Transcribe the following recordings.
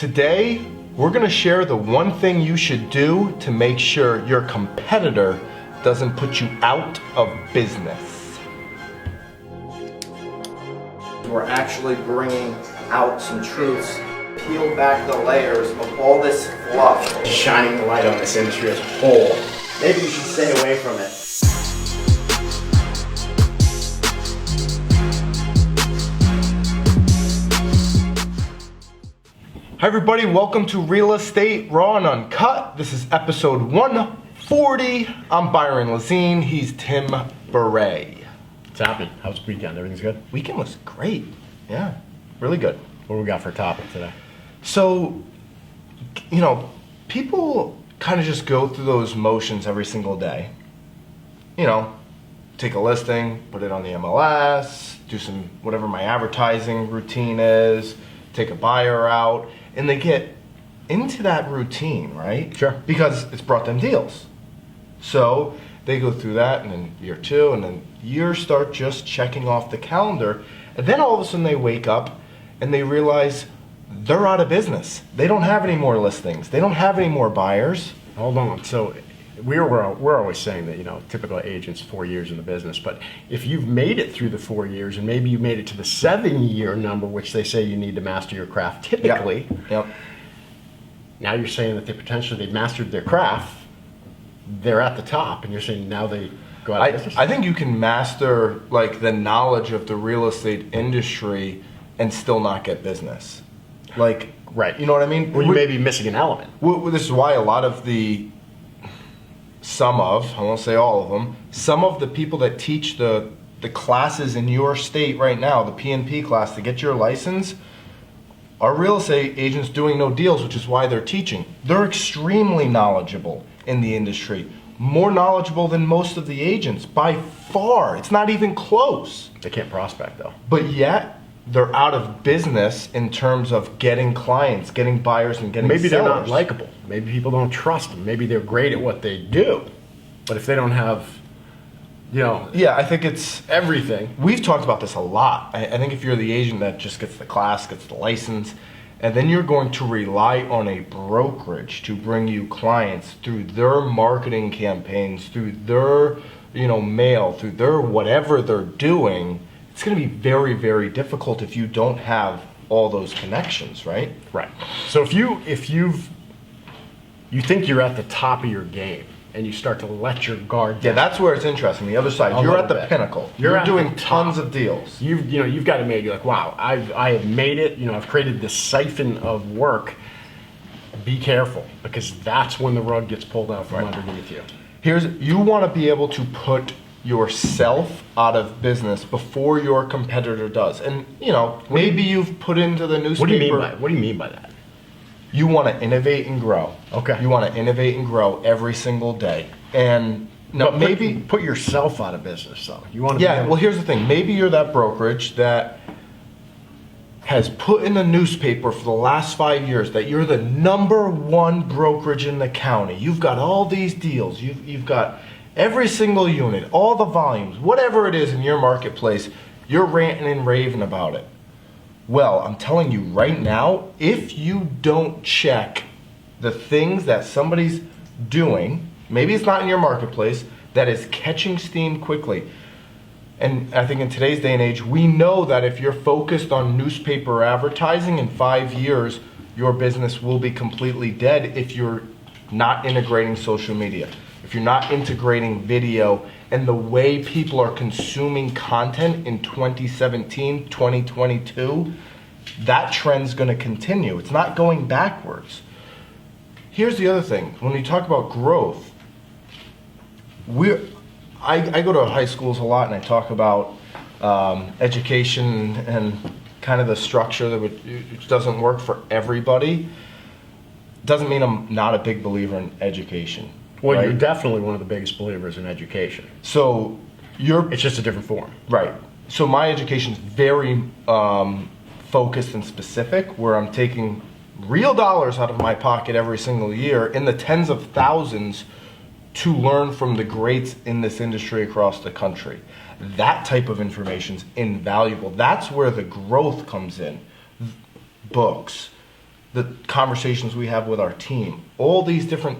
Today, we're gonna share the one thing you should do to make sure your competitor doesn't put you out of business. We're actually bringing out some truths, peel back the layers of all this fluff. Shining the light on this industry as a whole. Maybe you should stay away from it. Hi everybody, welcome to Real Estate Raw and Uncut. This is episode 140. I'm Byron Lazine, he's Tim Beret. What's happening? How's the weekend? Everything's good? Weekend was great. Yeah, really good. What do we got for a topic today? So, people kind of just go through those motions every single day. Take a listing, put it on the MLS, do some whatever my advertising routine is, take a buyer out, and they get into that routine, right? Sure. Because it's brought them deals. So they go through that, and then year two, and then years start just checking off the calendar, and then all of a sudden they wake up and they realize they're out of business. They don't have any more listings. They don't have any more buyers. Hold on. So we're always saying that, typical agents 4 years in the business, but if you've made it through the 4 years and maybe you made it to the 7-year number, which they say you need to master your craft typically, Yep. Now you're saying that they've mastered their craft, they're at the top, and you're saying now they go out of business? I think you can master the knowledge of the real estate industry and still not get business. Right. You know what I mean? Well, you may be missing an element. This is why a lot of I won't say all of them, some of the people that teach the classes in your state right now, the PNP class to get your license, are real estate agents doing no deals, which is why they're teaching. They're extremely knowledgeable in the industry, more knowledgeable than most of the agents by far. It's not even close. They can't prospect though. But yet, they're out of business in terms of getting clients, getting buyers, and getting Maybe sellers. they're not likable. Maybe people don't trust them. Maybe they're great at what they do. But if they don't have, Yeah, I think it's... everything. We've talked about this a lot. I think if you're the agent that just gets the class, gets the license, and then you're going to rely on a brokerage to bring you clients through their marketing campaigns, through their, mail, through their whatever they're doing, it's going to be very, very difficult if you don't have all those connections, right? Right. So if you think you're at the top of your game and you start to let your guard down. Yeah, that's where it's interesting. The other side, you're at the pinnacle. You're doing tons of deals. You've got to make it wow, I have made it. I've created this siphon of work. Be careful, because that's when the rug gets pulled out from underneath you. You want to be able to put yourself out of business before your competitor does. And maybe you've put into the newspaper. What do you mean by that? You want to innovate and grow. Okay. You want to innovate and grow every single day. And maybe put yourself out of business though. You want to well, here's the thing. Maybe you're that brokerage that has put in the newspaper for the last 5 years that you're the #1 brokerage in the county. You've got all these deals. You've got every single unit, all the volumes, whatever it is in your marketplace, you're ranting and raving about it. Well, I'm telling you right now, if you don't check the things that somebody's doing, maybe it's not in your marketplace, that is catching steam quickly. And I think in today's day and age, we know that if you're focused on newspaper advertising, in 5 years, your business will be completely dead if you're not integrating social media. If you're not integrating video and the way people are consuming content in 2017, 2022, that trend's going to continue. It's not going backwards. Here's the other thing. When we talk about growth, I go to high schools a lot and I talk about education and kind of the structure which doesn't work for everybody. Doesn't mean I'm not a big believer in education. Well, right? You're definitely one of the biggest believers in education. So it's just a different form. Right. So my education's very focused and specific, where I'm taking real dollars out of my pocket every single year in the tens of thousands to learn from the greats in this industry across the country. That type of information's invaluable. That's where the growth comes in. Books, the conversations we have with our team, all these different,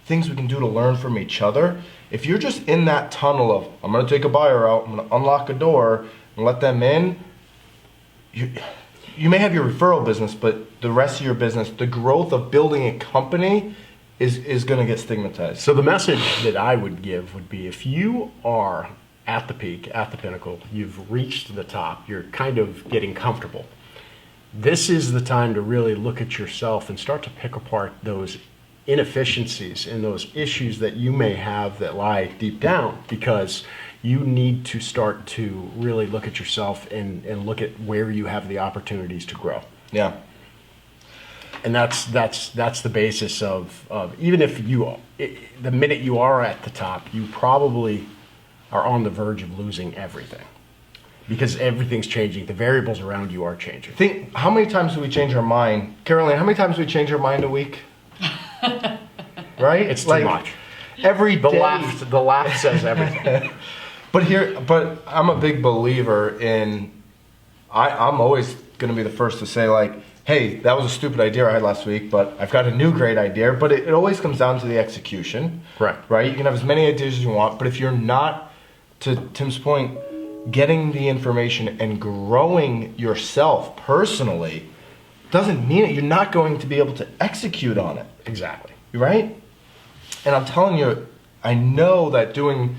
things we can do to learn from each other. If you're just in that tunnel of, I'm going to take a buyer out, I'm going to unlock a door and let them in, you may have your referral business, but the rest of your business, the growth of building a company is going to get stigmatized. So the message that I would give would be, if you are at the peak, at the pinnacle, you've reached the top, you're kind of getting comfortable, this is the time to really look at yourself and start to pick apart those inefficiencies and those issues that you may have that lie deep down, because you need to start to really look at yourself and look at where you have the opportunities to grow. Yeah. And that's the basis of even if the minute you are at the top, you probably are on the verge of losing everything, because everything's changing. The variables around you are changing. Think, how many times do we change our mind? Caroline, how many times do we change our mind a week? Right? It's too much. Every day. The laugh says everything. But I'm a big believer in, I'm always going to be the first to say, like, hey, that was a stupid idea I had last week, but I've got a new great idea. But it always comes down to the execution. Correct. Right? You can have as many ideas as you want, but if you're not, to Tim's point, getting the information and growing yourself personally, doesn't mean it. You're not going to be able to execute on it. Exactly. Right? And I'm telling you, I know that doing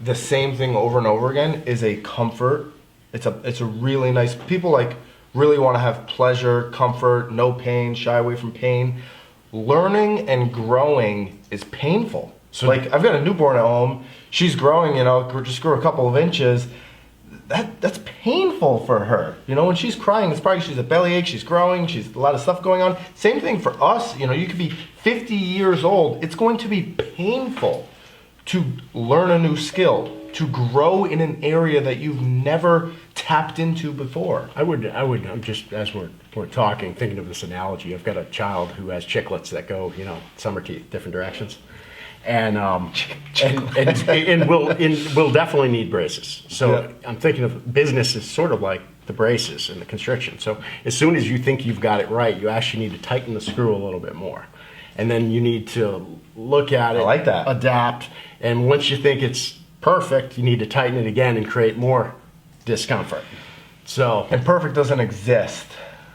the same thing over and over again is a comfort. It's a really nice, people like really want to have pleasure, comfort, no pain, shy away from pain. Learning and growing is painful. So like, I've got a newborn at home, she's growing, just grew a couple of inches. That's painful for her. When she's crying, it's probably she's a bellyache, she's growing, she's a lot of stuff going on. Same thing for us. You could be 50 years old. It's going to be painful to learn a new skill, to grow in an area that you've never tapped into before. I'm just, as we're talking, thinking of this analogy. I've got a child who has chiclets that go, summer teeth, different directions. And will definitely need braces. So yeah. I'm thinking of business as sort of like the braces and the constriction. So as soon as you think you've got it right, you actually need to tighten the screw a little bit more. And then you need to look at it, I like that. Adapt. And once you think it's perfect, you need to tighten it again and create more discomfort. And perfect doesn't exist.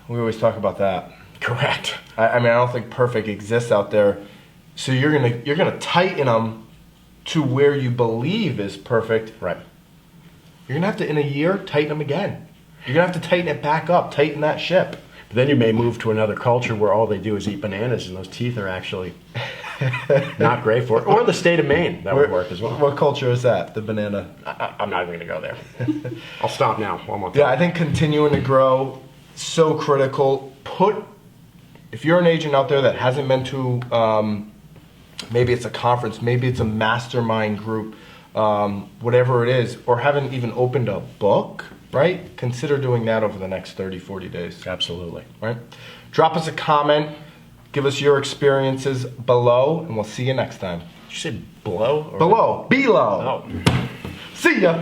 We always talk about that. Correct. I don't think perfect exists out there. So you're gonna tighten them to where you believe is perfect. Right. You're gonna have to, in a year, tighten them again. You're gonna have to tighten it back up, tighten that ship. But then you may move to another culture where all they do is eat bananas, and those teeth are actually not great for it. Or the state of Maine, that would work as well. What culture is that? The banana? I'm not even gonna go there. I'll stop now. One more time. Yeah, I think continuing to grow, so critical. If you're an agent out there that hasn't been to, maybe it's a conference, maybe it's a mastermind group, whatever it is, or haven't even opened a book, right? Consider doing that over the next 30, 40 days. Absolutely. Right? Drop us a comment. Give us your experiences below, and we'll see you next time. Did you say below? Below. Below. Oh. See ya.